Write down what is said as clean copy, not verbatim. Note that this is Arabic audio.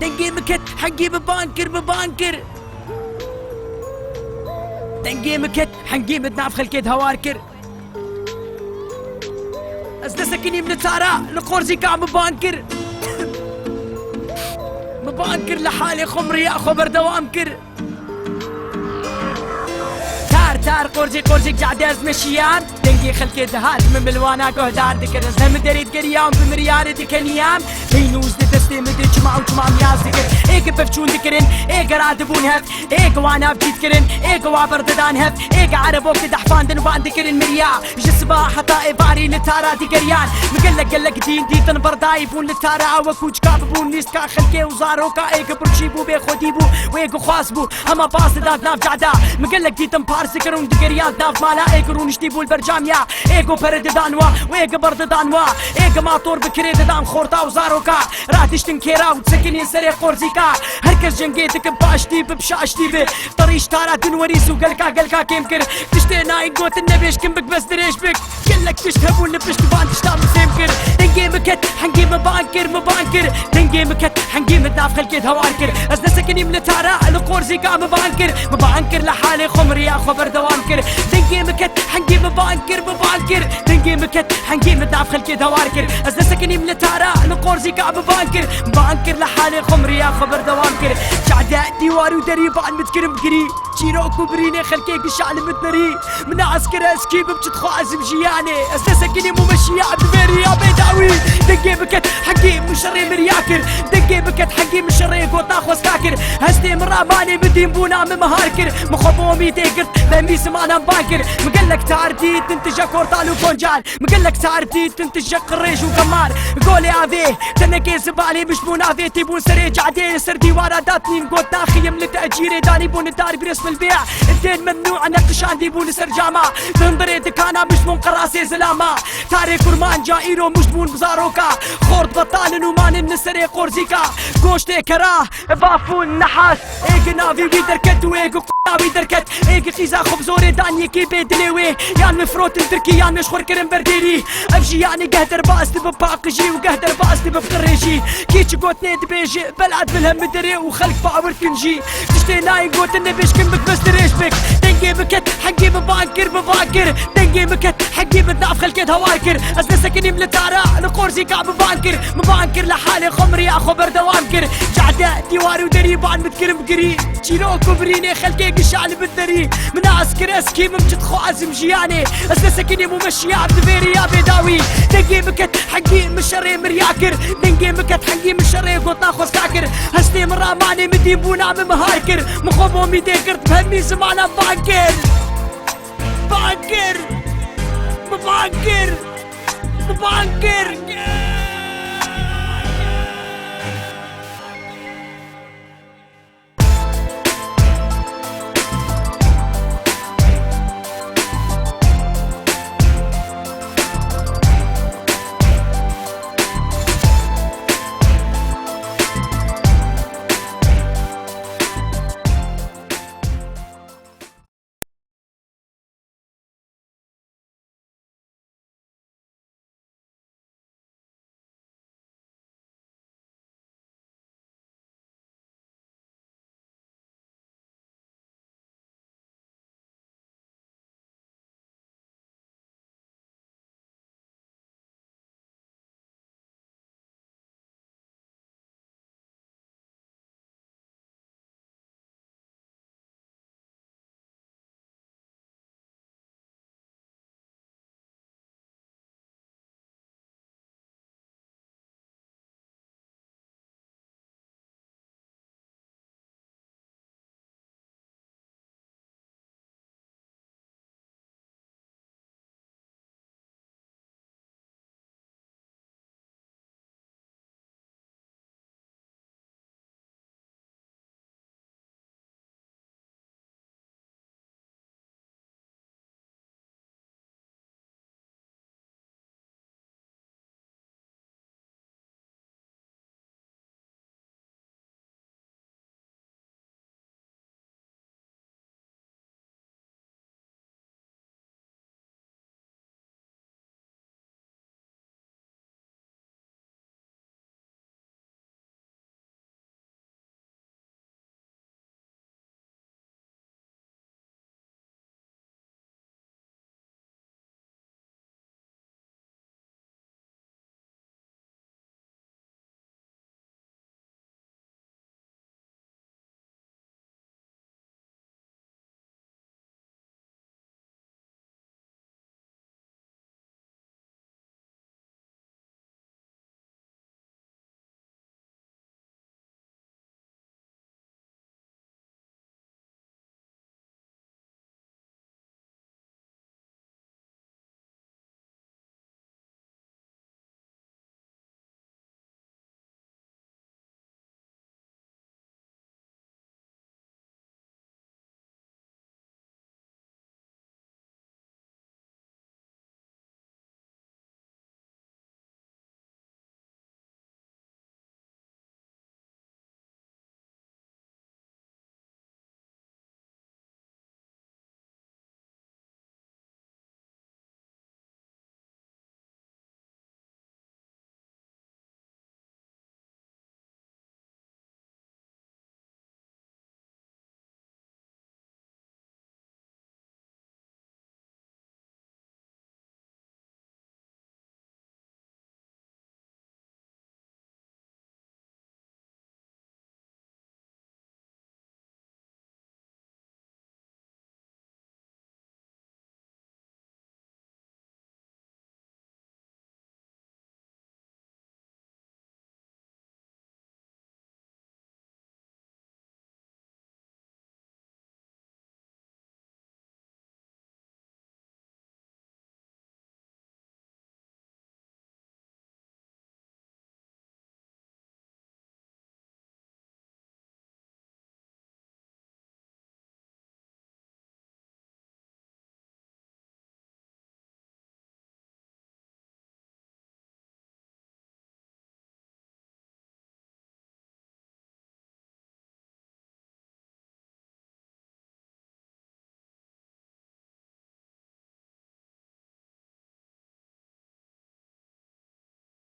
دنجي مكت حنجيب ببانكر دنجي مكت حنجيب نعرف خلكيد هواركر أزنا سكني من التارا لقورزي كاع مبانكر مبانكر لحالي خمري يا خبر دوامكر تار قورجي قاعد ازمشيان دنجي خلكي دهات من ملوانا قهدار دكر ازهم دريد قريام بمريار دكنيام بينوز دستي مدي جمع مياز دكر ايك بفشون دكرن ايك رادبون هف ايك وانا بجيت كرن ايك وابر ددان هف ايك عربوك دحفان دنبان دكرن مريا جسبا حتى اباري لتارا دكريان مقلق دين دي تنبر دايبون لتارا وكوج كاببون نيسكا خلكي وزاروكا ايك برشيبو بيخوديبو وايك خواسبو اما باس داد ناف جعدا مقلق دي تنبارس كرون دقريان ناف مالا ايكرون اشتيبو البرجاميا ايكو برد دانوا وايك برد دانوا ايك ماطور بكري دان خورتا وزاروكا راتش تنكيرا وتسكني سري قورزيكا هركز جنجيتك باشتي بشاشتي بي طريش تارا تنوريس وقلكا كيمكر تشتينا يقوت النبيش كم بك بس دريش بك قلك تشتهبو اللبش تبان تشتام سيمكر دنجي مكت حنجي مبانكر دنجي مكت حنجي مدناف خلكيد هواركر ازنا سكني من تارا لقورزيكا مبانكر لحالي خمري يا خبر دوامكر دنجي مكت حنجي مبانكر دنجي مكت حنجي مدناف خلكيد هواركر ازنا سكني من تارا لقورزيكا مبانكر لحالي خمري يا خبر دوامكر جعداء ديوار ودريب عن متكرم قري جيروكو بريني خلكيك الشعل متنري من عسكر اسكيب بتدخو عزم جياني ازنا سكني ممشي عبد ميري يا بيداوي دنجي مكت حنجي مشري مرياكر دنجي مكت حنجي مشري قوت ناخوز كاكر هستي مرا ماني بدين بونا مهاركر مخبومي تيكرت بامي سمعنا بانكر مقلك تعرتي تنتج كورتال وكونجال مقلك تعرتي تنتج قريش وكمار قولي افيه تنكي زبالي مش بون افيه تيبون سري جعدين سردي وارداتني نقول تاخي من تاجيري داني بون الدار برسم البيع الدين ممنوع نقش عندي بون سرجامة تنظري دكانا مش بون قراسي زلامة تاري كرمان جائرو مش بون بزاروكا خورد بطال ومان من سري قورزيكا قوشتي كراه بافون نحاس ايق نافي ويدركت وايق قناوي دركت ايق خيزا خبزوري داني كي بيدليوي يان مفروت التركي يان مشخور كرم برديري ابجي يعني قهدر باس بباقجي وقهدر باس ببقريجي كيتش قوت نيد بيجي بلعد بالهم دري وخلق باور كنجي تشتي ناي قوت النبيش كم بك بس دريش بك دنجي مكت حنجي ببانكر دنجي مكت حنجي بدناف خلكيد هواركر ازنا سكني من تارا لقورزي كاع مبانكر لحالي خمري يا خبر دوامكر جعداء ديواري ودريب عن متكرم قري جيروكو بريني خلكيك الشعل بالدري من عسكر اسكي ممجدخو عزم جياني ازنا سكني ممشي عبد ميري يا بيداوي دنجي مكت حنجي مشري مرياكر دنجي مكت حنجي مشري قوت ناخوز كاكر هستي مرا ماني مدين بونا مهاركر مخبومي تيكرت بهمي سمعنا بانكر